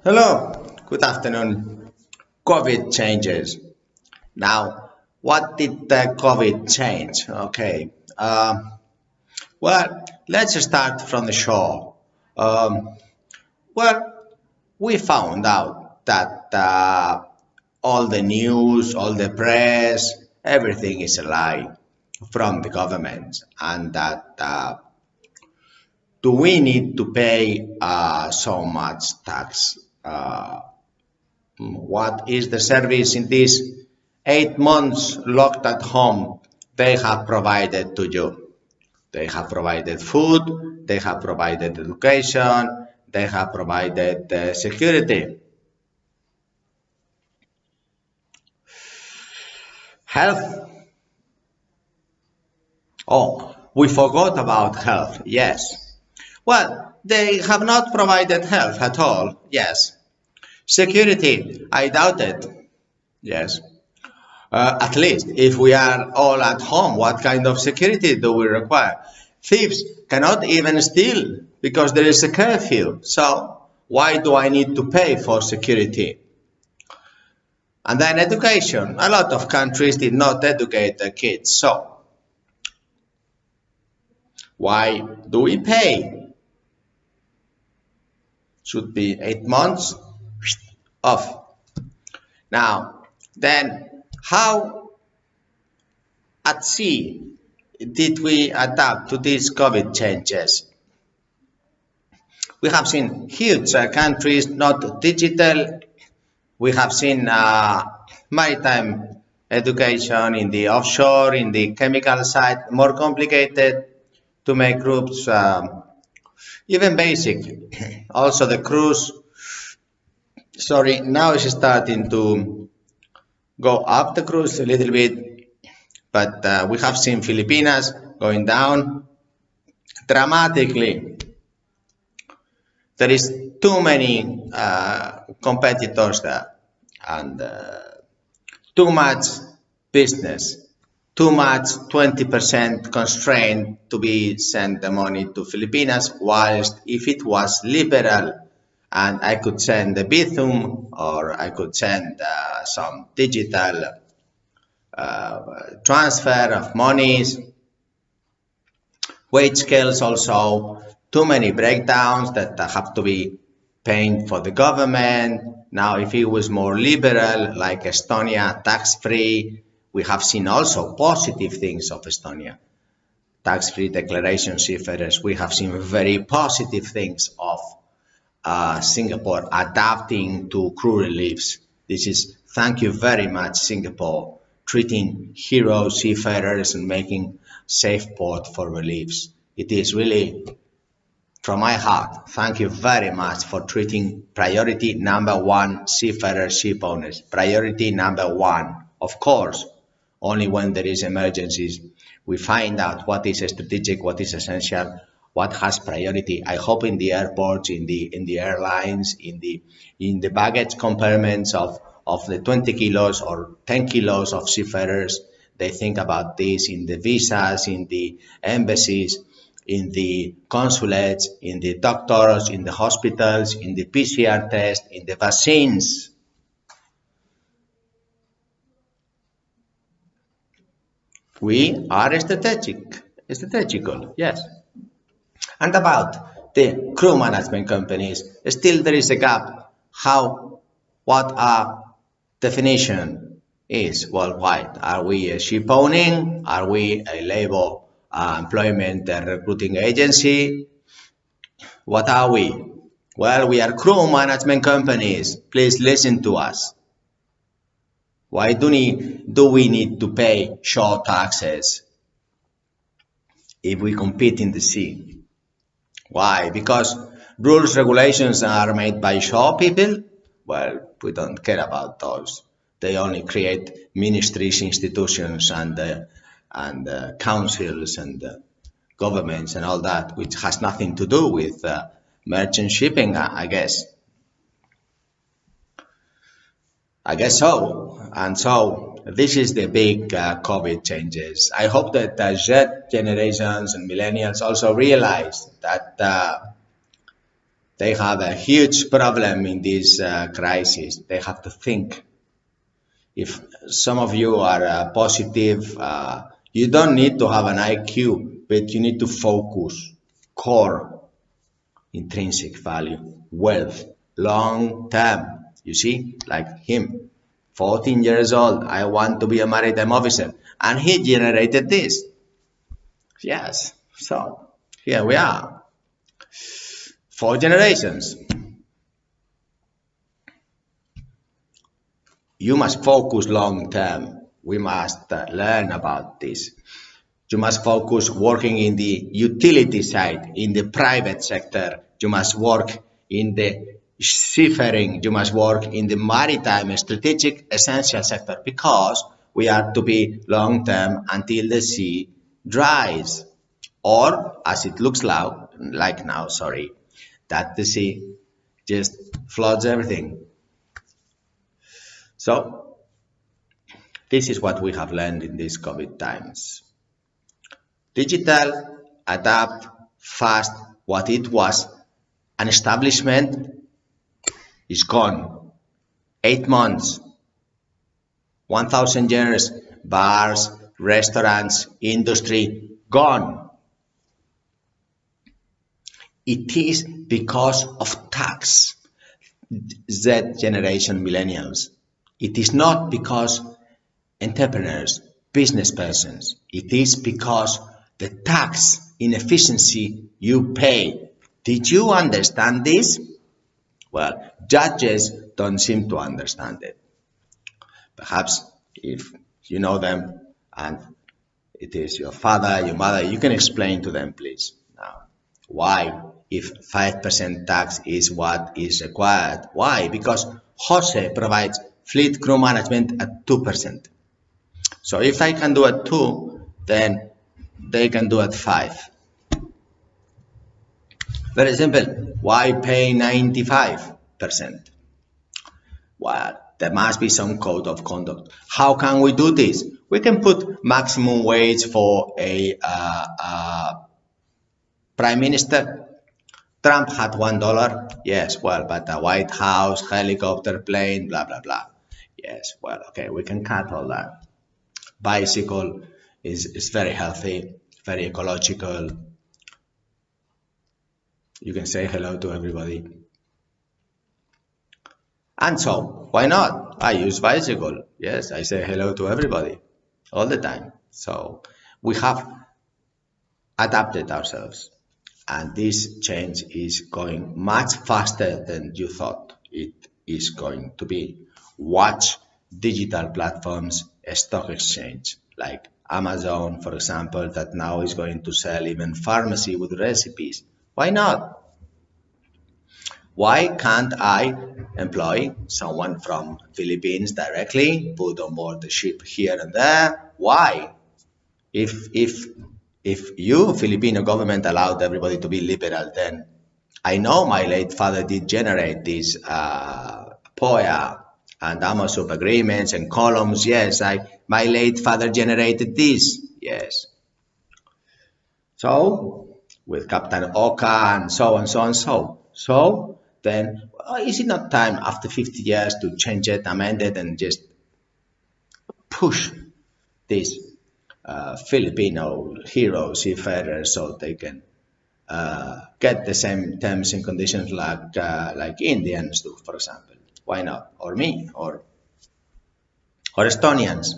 Hello, good afternoon. COVID changes. Now, what did the COVID change? Okay, well, let's start from the shore. Um, well, we found out that all the news, all the press, everything is a lie from the government, and that do we need to pay so much tax? What is the service in these 8 months locked at home they have provided to you? They have provided food, they have provided education, they have provided security, health. Oh, we forgot about health, yes. Well, they have not provided health at all, yes. Security, I doubt it, yes. At least if we are all at home, what kind of security do we require? Thieves cannot even steal because there is a curfew. So why do I need to pay for security? And then education. A lot of countries did not educate their kids. So why do we pay? Should be 8 months off. Now, then how at sea did we adapt to these COVID changes? We have seen huge countries not digital. We have seen maritime education in the offshore, in the chemical side, more complicated to make groups, even basic. Also the cruise, sorry, now is starting to go up the cruise a little bit, but we have seen Filipinas going down dramatically. There is too many competitors there and too much business, too much 20% constraint to be sent the money to Filipinas, whilst if it was liberal and I could send a Bithum or I could send some digital transfer of monies, wage scales also, too many breakdowns that have to be paying for the government. Now, if it was more liberal, like Estonia, tax-free, we have seen also positive things of Estonia. Tax-free declaration seafarers, we have seen very positive things of Singapore adapting to crew reliefs. This is, thank you very much, Singapore, treating hero seafarers and making safe port for reliefs. It is really, from my heart, thank you very much for treating priority number one seafarer ship owners. Priority number one. Of course, only when there is emergencies, we find out what is strategic, what is essential, what has priority. I hope in the airports, in the airlines, in the baggage compartments of the 20 kilos or 10 kilos of seafarers, they think about this in the visas, in the embassies, in the consulates, in the doctors, in the hospitals, in the PCR test, in the vaccines. We are strategical, yes. And about the crew management companies, still there is a gap. What our definition is worldwide. Are we a ship owning? Are we a labor employment and recruiting agency? What are we? Well, we are crew management companies. Please listen to us. Why do we need to pay shore taxes if we compete in the sea? Why? Because rules, regulations are made by shore people? Well, we don't care about those. They only create ministries, institutions, and councils and governments and all that, which has nothing to do with merchant shipping, I guess. I guess so. And so this is the big COVID changes. I hope that Z generations and millennials also realize that They have a huge problem in this crisis. They have to think. If some of you are positive, you don't need to have an IQ, but you need to focus. Core, intrinsic value, wealth, long term. You see, like him, 14 years old, I want to be a maritime officer, and he generated this. Yes, so here we are. 4 generations. You must focus long term. We must learn about this. You must focus working in the utility side, in the private sector. You must work in the seafaring. You must work in the maritime strategic essential sector, because we are to be long term until the sea dries, or as it looks like now, sorry, that the sea just floods everything. So this is what we have learned in these COVID times. Digital, adapt, fast. What it was an establishment is gone. 8 months, 1,000 years, bars, restaurants, industry, gone. It is because of tax. Z generation millennials. It is not because entrepreneurs, business persons. It is because the tax inefficiency you pay. Did you understand this? Well, judges don't seem to understand it. Perhaps if you know them and it is your father, your mother, you can explain to them, please. Now, why? If 5% tax is what is required. Why? Because Jose provides fleet crew management at 2%. So if I can do it 2, then they can do it 5. Very simple. Why pay 95%? Well, there must be some code of conduct. How can we do this? We can put maximum wage for a prime minister. Trump had $1. Yes, well, but the White House, helicopter, plane, blah, blah, blah. Yes, well, okay, we can cut all that. Bicycle is very healthy, very ecological. You can say hello to everybody. And so, why not? I use bicycle. Yes, I say hello to everybody all the time. So we have adapted ourselves. And this change is going much faster than you thought it is going to be. Watch digital platforms, stock exchange, like Amazon, for example, that now is going to sell even pharmacy with recipes. Why not? Why can't I employ someone from Philippines directly, put on board the ship here and there? Why? If you, Filipino government, allowed everybody to be liberal, then I know my late father did generate these POA and AMOSUP agreements and columns. Yes, my late father generated this. Yes. So, with Captain Oka and so on, so on, so then is it not time after 50 years to change it, amend it, and just push these Filipino hero seafarers so they can get the same terms and conditions like Indians do, for example? Why not? Or me, or Estonians.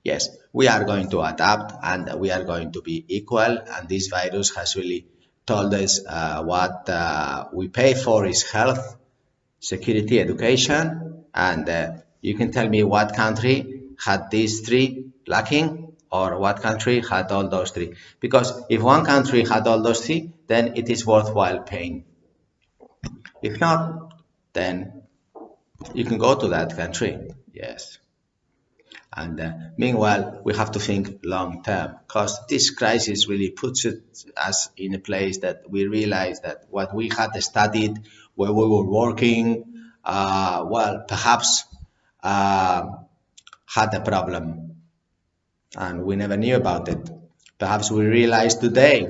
Yes, we are going to adapt and we are going to be equal. And this virus has really told us what we pay for is health, security, education. And you can tell me what country had these three lacking, or what country had all those three. Because if one country had all those three, then it is worthwhile paying. If not, then you can go to that country. Yes. And meanwhile, we have to think long term, because this crisis really puts us in a place that we realize that what we had studied, where we were working, well, perhaps had a problem and we never knew about it. Perhaps we realize today,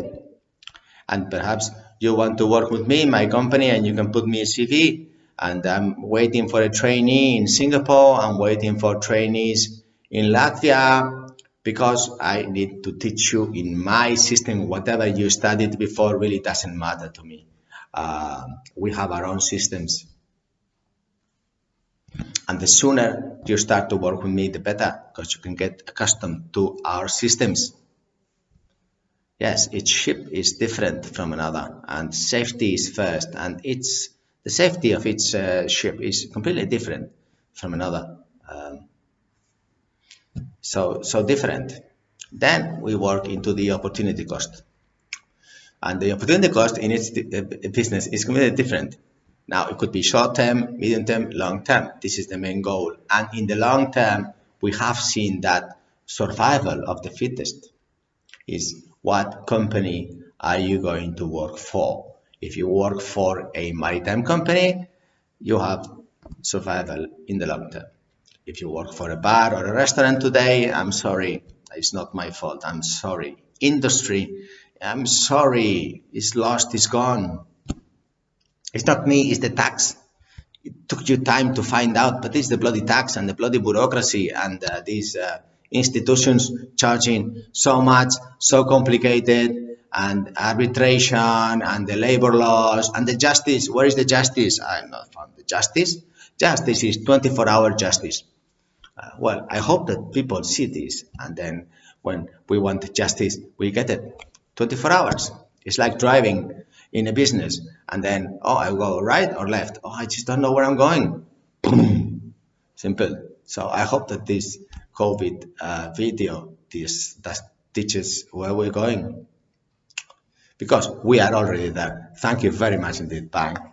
and perhaps you want to work with me in my company, and you can put me a CV. And I'm waiting for a trainee in Singapore. I'm waiting for trainees in Latvia, because I need to teach you in my system. Whatever you studied before really doesn't matter to me. We have our own systems. And the sooner you start to work with me, the better, because you can get accustomed to our systems. Yes, each ship is different from another, and safety is first, and the safety of each ship is completely different from another. So different. Then we work into the opportunity cost, and the opportunity cost in each business is completely different. Now it could be short term, medium term, long term. This is the main goal, and in the long term, we have seen that survival of the fittest is what company are you going to work for. If you work for a maritime company, you have survival in the long term. If you work for a bar or a restaurant today, I'm sorry, it's not my fault. I'm sorry. Industry, I'm sorry, it's lost, it's gone. It's not me, it's the tax. It took you time to find out, but it's the bloody tax and the bloody bureaucracy and these institutions charging so much, so complicated, and arbitration and the labor laws and the justice. Where is the justice? I'm not found the justice. Justice is 24-hour justice. Well, I hope that people see this, and then when we want justice, we get it. 24 hours. It's like driving in a business, and then, oh, I go right or left. Oh, I just don't know where I'm going. Boom. Simple. So I hope that this COVID video that teaches where we're going, because we are already there. Thank you very much indeed. Bye.